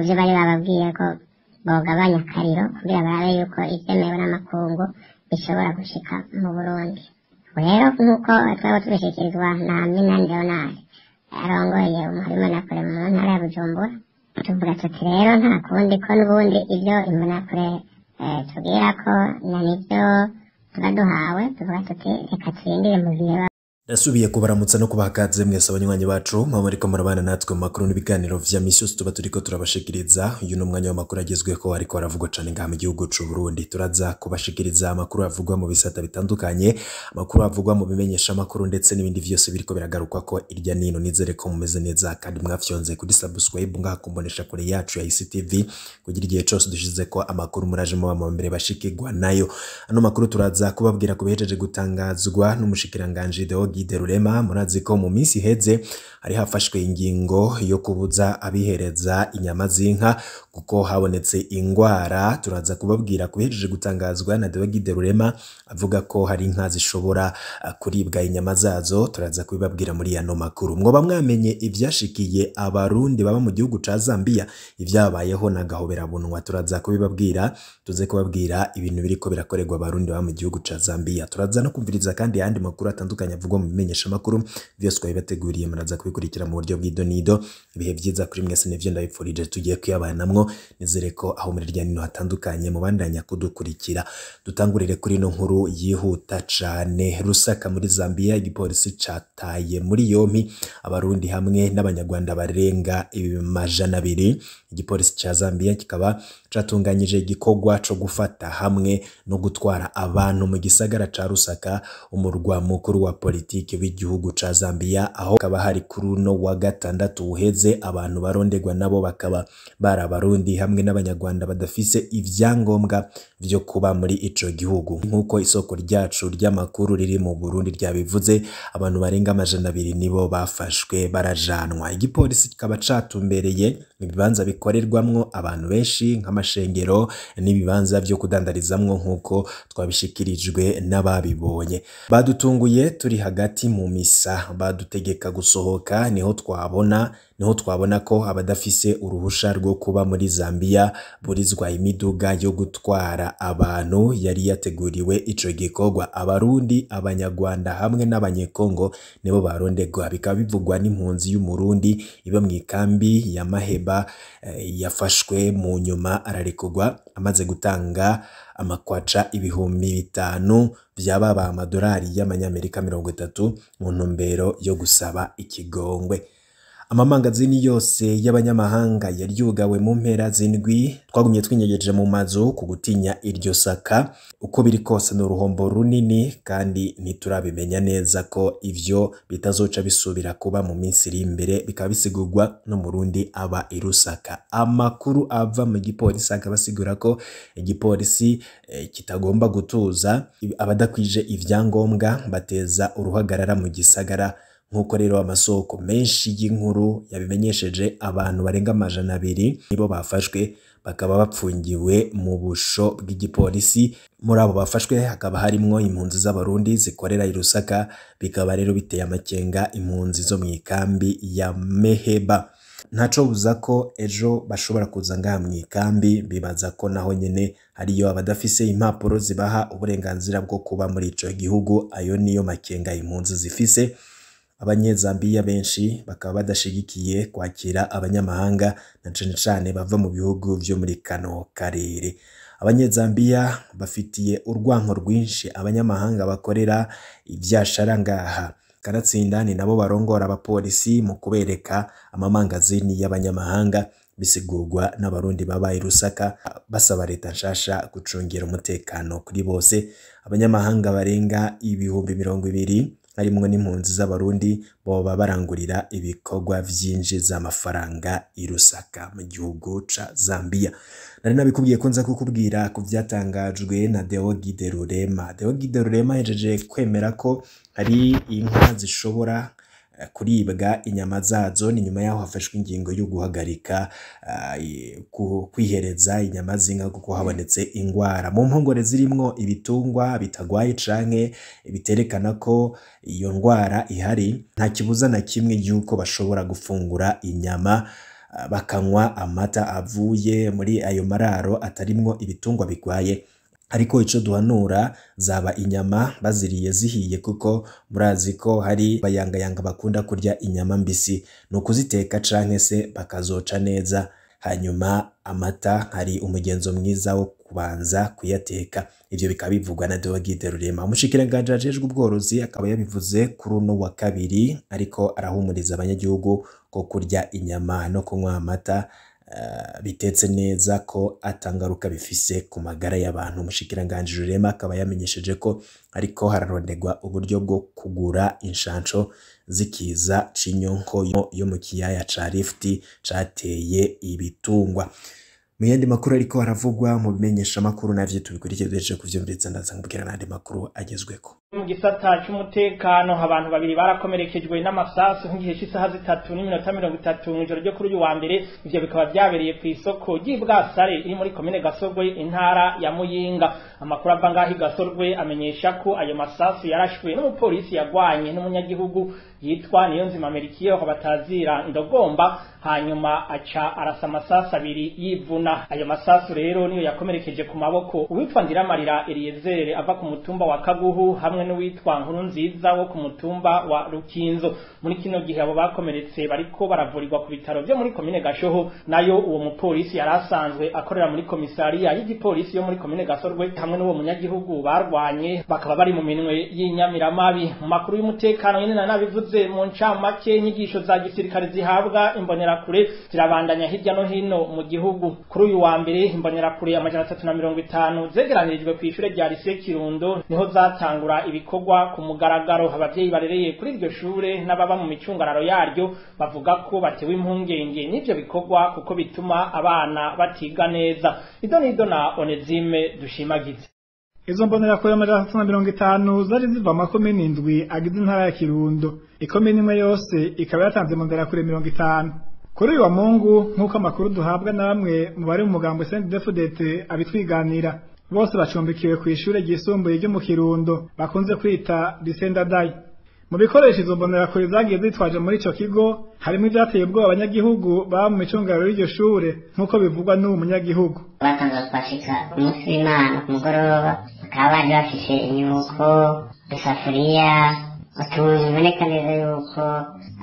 kuvyo bari bababwiye ko bogabanya akariro kugira barabe yuko ivyemewe n'amakungu bishobora gushika mu Burundi. Rero nk'uko twaba tubishikirizwa na Minani Leonard arongoye Imbonerakure mu ntara ya Bujumbura, tuvuga tuti rero nta kundi ko n'ubundi ivyo Imbonerakure tubwira ko nivyo tuba duhawe, tuvuga tuti reka turindire mu gihe Nasubiye kubaramutsa no kubakaze mwese abanywanyi bacu muriko murabana natwe mu makuru n'ibiganiro vya misi tuba turiko turabashikiriza. Uyu n'umwanya w'amakuru agezweho ariko aravugwa cane ngaha mu gihugu c'u Burundi. Turaza kubashikiriza amakuru avugwa mu bisata bitandukanye, amakuru avugwa mu bimenyesha amakuru ndetse n'ibindi vyose biriko biragarukwa ko irya nino. Nizere ko mumeze neza kandi mwafyonze kuri subscribe ngaha kumbonesha kure yacu ya ICTV kugira igihe cose dushize ko amakuru muraje mu mbere bashikirwa nayo. Ano makuru turaza kubabwira kubejeje gutangazwa n'umushikiranganje Guide Rurema. Murazi ko mu minsi heze hari hafashwe ingingo yo kubuza abihereza inyama z'inka kuko habonetse ingwara. Turaza kubabwira kubejeje gutangazwa na Guide Rurema avuga ko hari inka zishobora kuribwa inyama zazo. Turaza kubibabwira muri ano makuru. Mwoba mwamenye ivyashikiye abarundi baba mu gihugu ca Zambia, ivyabayeho na gahobera bunwa. Turaza kubibabwira, tuze kubabwira ibintu biriko birakorerwa abarundi baba mu gihugu ca Zambia. Turaza no kumviriza kandi yandi makuru atandukanye avugwa mu bimenyesha makuru vyose twabibateguriye, muraza kubikurikira mu buryo bw'idonido. Ibihe vyiza kuri mwese n'ivyo ndabipfurije tugiye kuyabanamwo. Nizere ko aho muri rya nino hatandukanye mubandanya kudukurikira. Dutangurire kuri no nkuru yihuta cane. Rusaka muri Zambia, igipolisi cataye muri yompi abarundi hamwe n'abanyarwanda barenga 200. Igipolisi ca Zambia kikaba catunganyije igikorwa co gufata hamwe no gutwara abantu mu gisagara ca Rusaka, umurwa mukuru wa politiki w'igihugu ca Zambia, aho kaba hari kuri uno wa gatandatu uheze. Abantu barondegwa nabo bakaba bari abarundi hamwe n'abanyarwanda badafise ivyangombwa vyo kuba muri ico gihugu. Nkuko isoko ryacu ry'amakuru riri mu Burundi ryabivuze, abantu barenga 200 nibo bafashwe barajanwa. Igipolisi kikaba catumbereye ibibanza bikorerwamwo abantu benshi nk'amashengero n'ibibanza vyo kudandarizamwo nkuko twabishikirijwe n'ababibonye. Badutunguye turi hagati mu misa, badutegeka gusohoka. Niho twabona ko abadafise uruhusha rwo kuba muri Zambia burizwa imiduga yo gutwara abantu yari yateguriwe ico gikorwa. Abarundi, abanyarwanda hamwe n'abanyekongo nibo barondegwa. Bikaba bivugwa n'impunzi y'umurundi iba mu ikambi ya Maheba, yafashwe mu nyuma ararekurwa amaze gutanga amakwaca 5,000 vyababa amadolari y'amanyamerika 30 mu ntumbero yo gusaba ikigongwe. Amamangazini yose y'abanyamahanga yari yugawe mu mpera z'indwi. Twagumye twinyegeje mu mazu kugutinya iryo saka. Uko biri kose n'uruhombo runini kandi ntiturabimenya neza ko ivyo bitazoca bisubira kuba mu minsi iri imbere. Bikaba bisigurwa no Murundi aba i Rusaka. Amakuru ava mu gipolisi akabasigura ko igipolisi kitagomba gutuza abadakwije ivyangombwa bateza uruhagarara mu gisagara. Nkuko rero amasoko menshi y'inkuru yabimenyesheje, abantu barenga 200 nibo bafashwe bakaba bapfungiwe mu busho bw'igipolisi. Muri abo bafashwe hakaba harimwo impunzi z'abarundi zikorera i Rusaka. Bikaba rero biteye amakenga impunzi zo mu ikambi ya Maheba. Ntaco buza ko ejo bashobora kuza ngaha mu ikambi. Bibaza ko naho nyene hariyo abadafise impapuro zibaha uburenganzira bwo kuba muri ico gihugu. Ayo niyo makenga impunzi zifise. Abanyezambiya benshi bakaba badashigikiye kwakira abanyamahanga na cane bava mu bihugu vyo muri kano karere. Abanyezambiya bafitiye urwanko rwinshi abanyamahanga bakorera ivyashara ngaha. Kanatsinda ni nabo barongora abapolisi mu kubereka amamangazini y'abanyamahanga. Bisigurwa n'abarundi baba i Rusaka basaba leta nshasha gucungera umutekano kuri bose. Abanyamahanga barenga 20,000 harimwo n'impunzi z'abarundi boba barangurira ibikorwa vyinjiza amafaranga i Rusaka mu gihugu ca Zambia. Nari nabikubwiye ko nza kukubwira ku vyatangajwe na Guide Rurema. Guide Rurema yejeje kwemera ko hari inka zishobora kuribwa inyama zazo. Ni nyuma yaho hafashwe ingingo yo guhagarika kwihereza inyama z'inka kuko habonetse ingwara mu mpongore zirimwo ibitungwa bitagwaye canke biterekana ko iyo ngwara ihari. Nta kibuza na kimwe yuko bashobora gufungura inyama bakanywa amata avuye muri ayo mararo atarimwo ibitungwa bigwaye. Ariko ico duhanura zaba inyama baziriye zihiye, kuko murazi ko hari bayangayanga bakunda kurya inyama mbisi, nukuziteka canke se bakazoca neza. Hanyuma amata hari umugenzo mwiza wo kubanza kuyateka. Ivyo bikaba bivugwa na Deogide Rurema, umushikiranganji ajejwe ubworozi, akaba yabivuze kuri uno wa kabiri, ariko arahumuriza abanyagihugu ko kurya inyama no kunywa amata bitetse neza ko atangaruka bifise ku magara y'abantu. Umushikiranganji Rurema akaba yamenyesheje ko ariko hararondegwa uburyo bwo kugura inshanco zikiza cinyonko yo mu kiyaya ca Rift cateye ibitungwa. Mu yandi makuru ariko haravugwa mu bimenyesha makuru navyo tubikurikiye kuvyumviritsa ndaza kubwira n'andi makuru agezweko. Mu gisata cy'umutekano abantu babiri barakomerekejwe n'amasasu nk'igihe cy'isaha 3:30 mu ijoro ryo kuri uyu wa mbere. Ivyo bikaba byabereye ku isoko ry'Ibwasare iri muri komine Gasorwe intara ya Muyinga. Amakuru ava ngaho Gasorwe amenyesha ko ayo masasu yarashwe n'umupolisi yagwanye n'umunyagihugu yitwa Niyonzima Merikiyo batazira Ndogomba, hanyuma aca arasa amasasu abiri yivuna. Ayo masasu rero niyo yakomerekeje ku maboko uwitwa Ndiramarira Eliezer ava ku mutumba wa Kaguhu hamwe n'uwitwa Nkuru Nziza wo ku mutumba wa Rukinzo. Muri kino gihe abo bakomeretse bariko baravurirwa ku bitaro byo muri komine Gashoho. Nayo uwo mupolisi yarasanzwe akorera muri komisariya y'igipolisi yo muri komine Gasorwe hamwe n'uwo munyagihugu barwanye bakaba bari mu minwe y'inyamiramabi. Mu makuru y'umutekano nyine nabivuze mu ncamake, inyigisho za gisirikare zihabwa imbonerakure zirabandanya hirya no hino mu gihugu. Kuri uyu wa mbere imbonerakure amajana 350 zegeranirijwe ku ishure rya Lycée Kirundo, niho zatangura ibikorwa ku mugaragaro. Abavyeyi barereye kuri iryo shure n'ababa mu micungararo yaryo bavuga ko batewe impungenge n'ivyo bikorwa kuko bituma abana batiga neza. Idonido na Onezime Dushimagize. Izo mbonerakure amajana 350 zari ziva makomine indwi agize intara ya Kirundo. Ikomine imwe yose ikaba yatanze imbonerakure 50. Kuri uyu wa Mungu nk'uko amakuru duhabwa na bamwe mu bari mu mugambo CNDD-FDD abitwiganira, bose bacumbikiwe ku ishure ryisumbuye ryo mu Kirundo bakunze kwita Lycée Ndadaye. Mu bikoresho izo mbonerakure zagiye zitwaje muri ico kigo harimo ivyateye ubwoba abanyagihugu baba mu micungararo y'iryo shure nk'uko bivugwa n'uwo munyagihugu. Batangaza kwashika umunsi w'Imana ku mugoroba bakaba baje bafise inyuko, isafuriya, utuntu biboneka neza yuko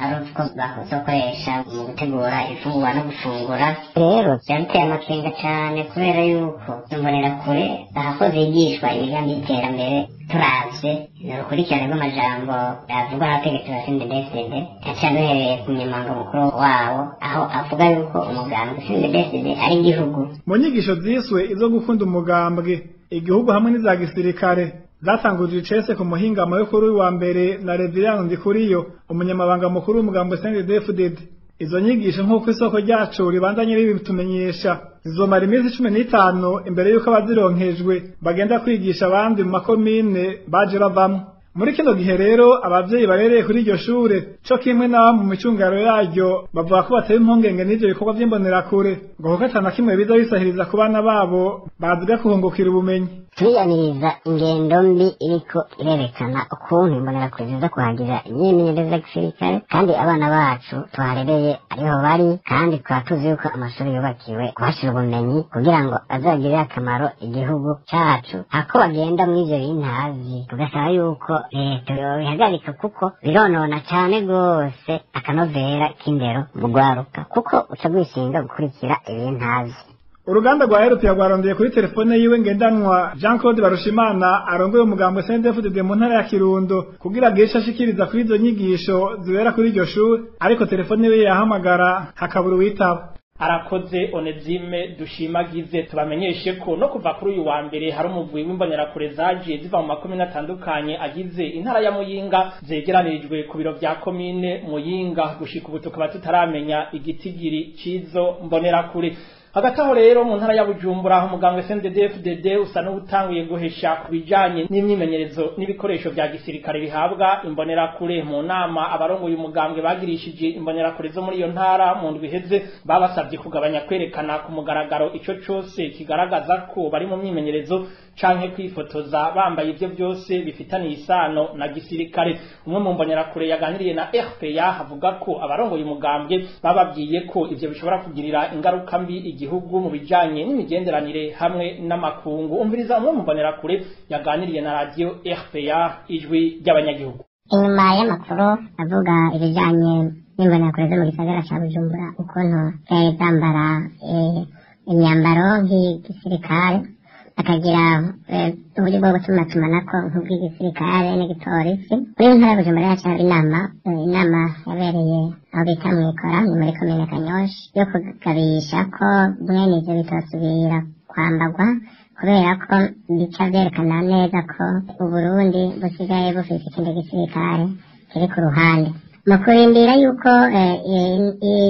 ari utwo bakoresha mu gutegura ifungurwa no gufungura. Rero byanteye amakenga cyane kubera yuko imbonerakure ahako zigishwa imigambi y'iterambere turavye urukurikirane rw'amajambo yavugwa n'abategetsi ba CNDD-FDD cyane duhereye ku munyamabanga mukuru wabo aho avuga yuko umugambi CNDD-FDD ari igihugu. Mu nyigisho ziswe izo gukunda umugambwe, igihugu hamwe n'iza gisirikare zatanguje icese ku muhingamo yo kuri wa mbere na Reverend Ndikuriyo umunyamabanga mukuru w'umugambo CNDD-FDD. Izo nyigisho nk'uko isoko ryacu ribandanye ribitumenyesha zizomara iminsi 15 imbere yuko abazironkejwe bagenda kwigisha abandi mu makomine baje bavamwo. Muri kino gihe rero abavyeyi barereye kuri iryo shure co kimwe na mu micungaro yaryo bavuga ko bateye impungenge n'ivyo bikorwa vy'imbonerakure ngo kuko atana kimwe biza bisahiriza ku bana babo baziga kuhungukira ubumenyi. Turiyamiriza ingendo mbi iriko irerekana ukuntu imbonerakure ziza kuhagirira imyimenyerezo ya gisirikare kandi abana bacu tuharereye ariho bari, kandi tukaba tuzi yuko amashuri yubakiwe kuhashira ubumenyi kugira ngo azagirire akamaro igihugu cacu. Ako bagenda mw'ivyo bintazi tugasaba yuko leta yobihagarika kuko bironona cane gose akanovera k'indero mu rwaruka kuko uca gwishinga gukurikira ibintazi. Uruganda rwa Europia rwarondeye kuri telefone yiwe ngendanwa Jean Claude Barushimana arongoye umugambo CNDD-FDD mu ntara ya Kirundo kugira agisha ashikiriza kuri izo nyigisho zibera kuri iryo shure, ariko telefone ye yahamagara hakabura uwitaba. Arakoze Onezime Dushimagize. Tubamenyeshe ko no kuva kuri uyu wa mbere hari umugwi w'imbonerakure zaje ziva mu makomine atandukanye agize intara ya Muyinga zegeranirijwe ku biro vya komine Muyinga. Gushika ubu tukaba tutaramenya igitigiri cizo mbonerakure. Hagati aho rero mu ntara ya Bujumbura aho umugambwe CNDD-FDD usa n'utanguye guhesha kubijanye n'imyimenyerezo n'ibikoresho vya gisirikare bihabwa imbonerakure. Mu nama abarongoye umugambwe bagirishije imbonerakure zo muri iyo ntara mu ndwi iheze babasabye kugabanya kwerekana ku mugaragaro ico cose kigaragaza ko bari mu myimenyerezo canke kwifotoza bambaye ivyo byose bifitaniye isano na gisirikare. Umwe mu mbonerakure yaganiriye na RPA avuga ko abarongoye umugambwe bababwiye ko ivyo bishobora kugirira ingaruka mbi igihugu mu bijanye n'imigenderanire hamwe n'amakungu. Umviriza umwe mu mbonerakure yaganiriye na radio RPA ijwi ry'abanyagihugu. Inyuma y'amakuru avuga ibijanye n'imbonerakure zo mu gisagara ca Bujumbura ukuntu zari zambara imyambaro nk'igisirikare akagira uburyo bwo gutumatumanako nk'ubw'igisirikare n'igipolisi. Muri ntara ya Bujumbura hacari inama yabereye aho bita mw'Ikora ni muri komine Kanyosha yo kugabisha ko mwene ivyo bitosubira kwambagwa kubera ko bica vyerekana neza ko Uburundi busigaye bufise ikindi gisirikare kiri ku ruhande. Mu kurindira yuko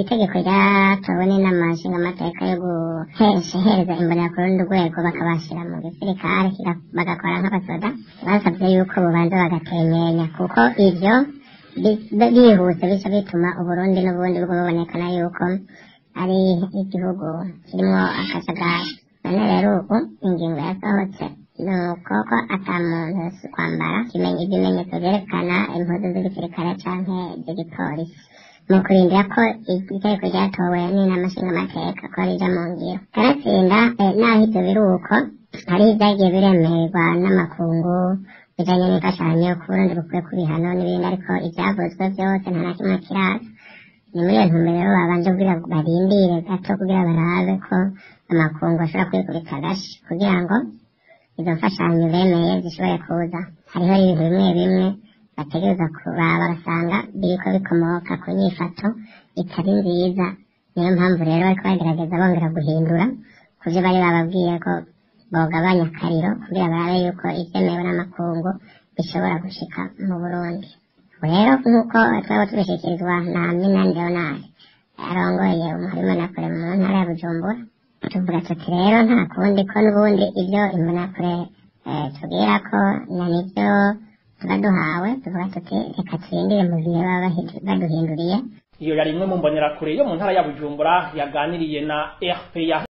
itegeko ryatowe n'inama nshingamateka yo guhereza imbonerakure n'urwego bakabashira mu gisirikare bagakora nk'abasoda, basavye yuko bubanza bagatemenya kuko ivyo bihuse bica bituma Uburundi n'ubundi bwo bubonekana yuko ari igihugu kirimwo akajagari. None rero ubu ingingo yasohotse nuko ko ata muntu kwambara ibimenyetso vyerekana impuzu z'igisirikare canke z'igipolisi. Mu kurindira ko itegeko ryatowe n'inama nshingamateka ko rija mu ngiro. Kanatsinda naho ivyo biri uko hari ivyagiye biremerwa n'amakungu bijanye n'imfashanyo ku Burundi bukwiye kubihano n'ibindi, ariko ivyavuzwe vyose nta na kimwe kiraza. Ni muri iyo ntumbero rero babanje kugira barindire gato kugira barabe ko amakungu ashobora kwikubita agashi kugira ngo izo mfashanyo bemeye zishobore kuza. Hariho ibintu bimwe bimwe bategereza kuraba basanga biriko bikomoka ku nyifato itari nziza. Niyo mpamvu rero bariko bagerageza bongera guhindura kuvyo bari bababwiye ko bogabanya akariro kugira barabe yuko ivyemewe n'amakungu bishobora gushika mu Burundi. Rero nk'uko twaba tubishikirizwa na Minani Leonard arongoye imbonerakure mu ntara ya Bujumbura, tuvuga tuti rero nta kundi ko n'ubundi ivyo imbonerakure tubwira ko na nivyo tuba duhawe, tuvuga tuti reka turindire mu gihe baba baduhinduriye. Iyo yari imwe mu mbonerakure yo mu ntara ya Bujumbura yaganiriye na RPA.